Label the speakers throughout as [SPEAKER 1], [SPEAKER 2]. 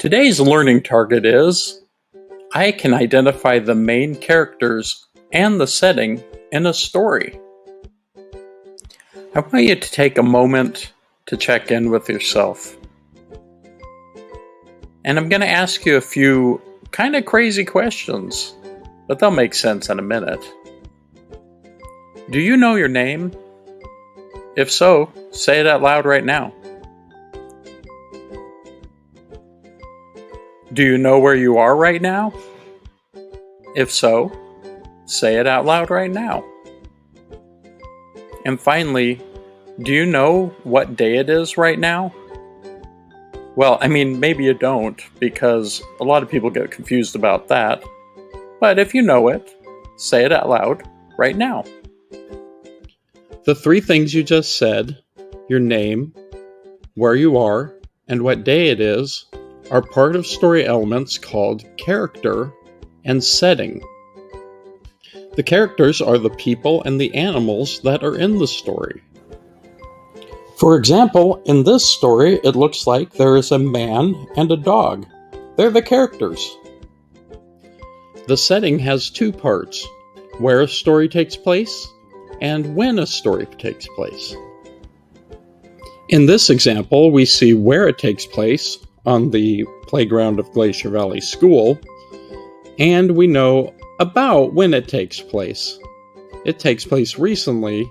[SPEAKER 1] Today's learning target is I can identify the main characters and the setting in a story. I want you to take a moment to check in with yourself. And I'm going to ask you a few kind of crazy questions, but they'll make sense in a minute. Do you know your name? If so, say it out loud right now. Do you know where you are right now? If so, say it out loud right now. And finally, do you know what day it is right now? Well, maybe you don't, because a lot of people get confused about that. But if you know it, say it out loud right now. The three things you just said, your name, where you are, and what day it is, are part of story elements called character and setting. The characters are the people and the animals that are in the story. For example, in this story, it looks like there is a man and a dog. They're the characters. The setting has two parts: where a story takes place and when a story takes place. In this example, we see where it takes place on the playground of Glacier Valley School, and we know about when it takes place. It takes place recently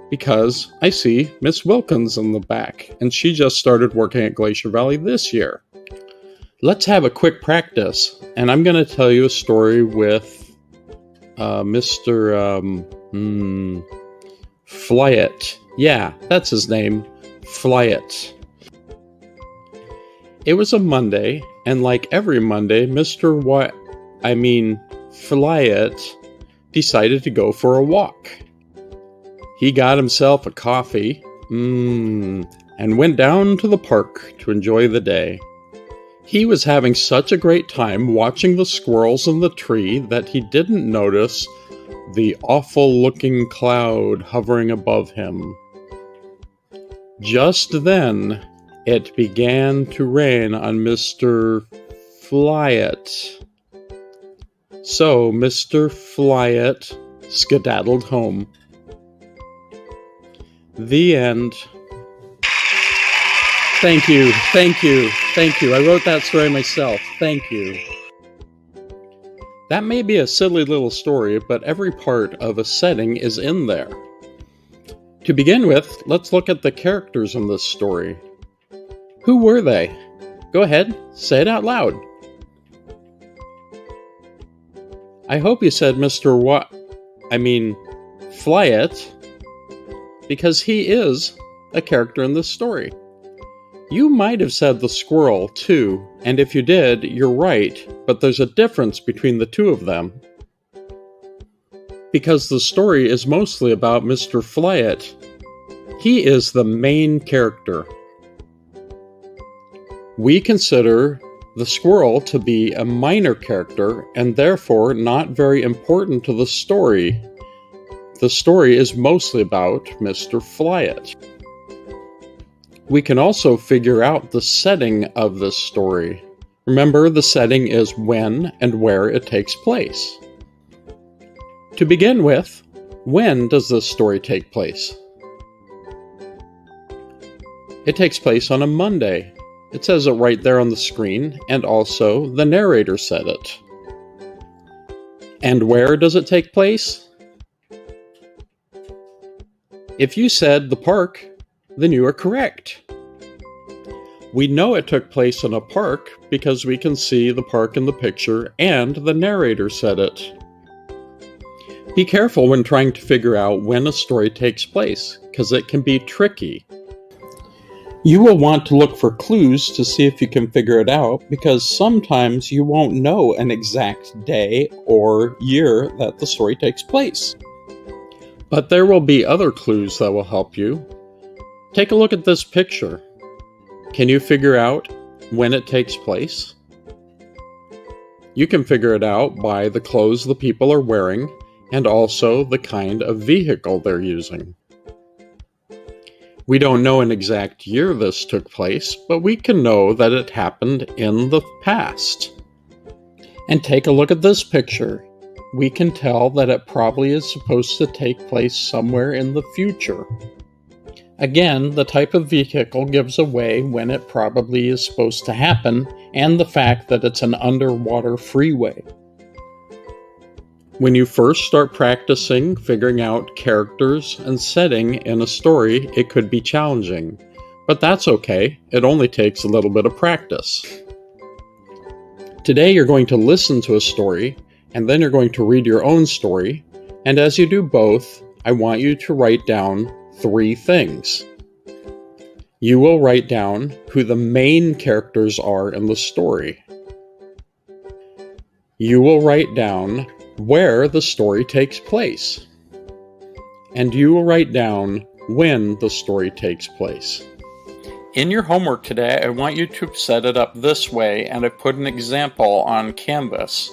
[SPEAKER 1] because I see Miss Wilkins in the back, and she just started working at Glacier Valley this year. Let's have a quick practice, and I'm going to tell you a story with Mr. Flyett. Yeah, that's his name, Flyett. It was a Monday, and like every Monday, Flyett decided to go for a walk. He got himself a coffee, and went down to the park to enjoy the day. He was having such a great time watching the squirrels in the tree that he didn't notice the awful-looking cloud hovering above him. Just then, it began to rain on Mr. Flyett. So Mr. Flyett skedaddled home. The end. Thank you. I wrote that story myself. Thank you. That may be a silly little story, but every part of a setting is in there. To begin with, let's look at the characters in this story. Who were they? Go ahead, say it out loud. I hope you said Mr. Flyett, because he is a character in this story. You might have said the squirrel, too, and if you did, you're right, but there's a difference between the two of them. Because the story is mostly about Mr. Flyett. He is the main character. We consider the squirrel to be a minor character and therefore not very important to the story. The story is mostly about Mr. Flyett. We can also figure out the setting of this story. Remember, the setting is when and where it takes place. To begin with, when does this story take place? It takes place on a Monday. It says it right there on the screen, and also the narrator said it. And where does it take place? If you said the park, then you are correct. We know it took place in a park because we can see the park in the picture and the narrator said it. Be careful when trying to figure out when a story takes place, because it can be tricky. You will want to look for clues to see if you can figure it out, because sometimes you won't know an exact day or year that the story takes place. But there will be other clues that will help you. Take a look at this picture. Can you figure out when it takes place? You can figure it out by the clothes the people are wearing and also the kind of vehicle they're using. We don't know an exact year this took place, but we can know that it happened in the past. And take a look at this picture. We can tell that it probably is supposed to take place somewhere in the future. Again, the type of vehicle gives away when it probably is supposed to happen, and the fact that it's an underwater freeway. When you first start practicing figuring out characters and setting in a story, it could be challenging. But that's okay, it only takes a little bit of practice. Today you're going to listen to a story, and then you're going to read your own story, and as you do both, I want you to write down 3 things. You will write down who the main characters are in the story. You will write down where the story takes place. And you will write down when the story takes place. In your homework today, I want you to set it up this way, and I've put an example on Canvas.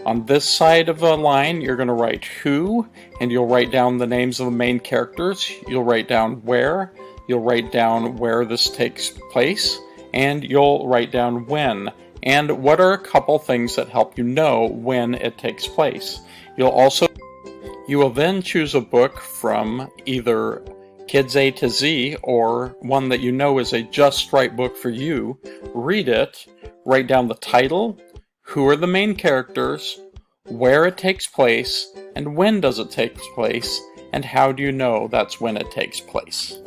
[SPEAKER 1] On this side of the line, you're going to write who, and you'll write down the names of the main characters. You'll write down where, you'll write down where this takes place, and you'll write down when. And what are a couple things that help you know when it takes place. You will then choose a book from either Kids A to Z or one that you know is a just right book for you. Read it, write down the title, who are the main characters, where it takes place, and when does it take place, and how do you know that's when it takes place.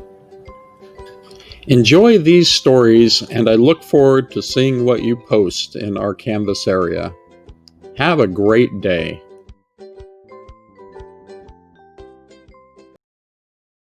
[SPEAKER 1] Enjoy these stories, and I look forward to seeing what you post in our Canvas area. Have a great day.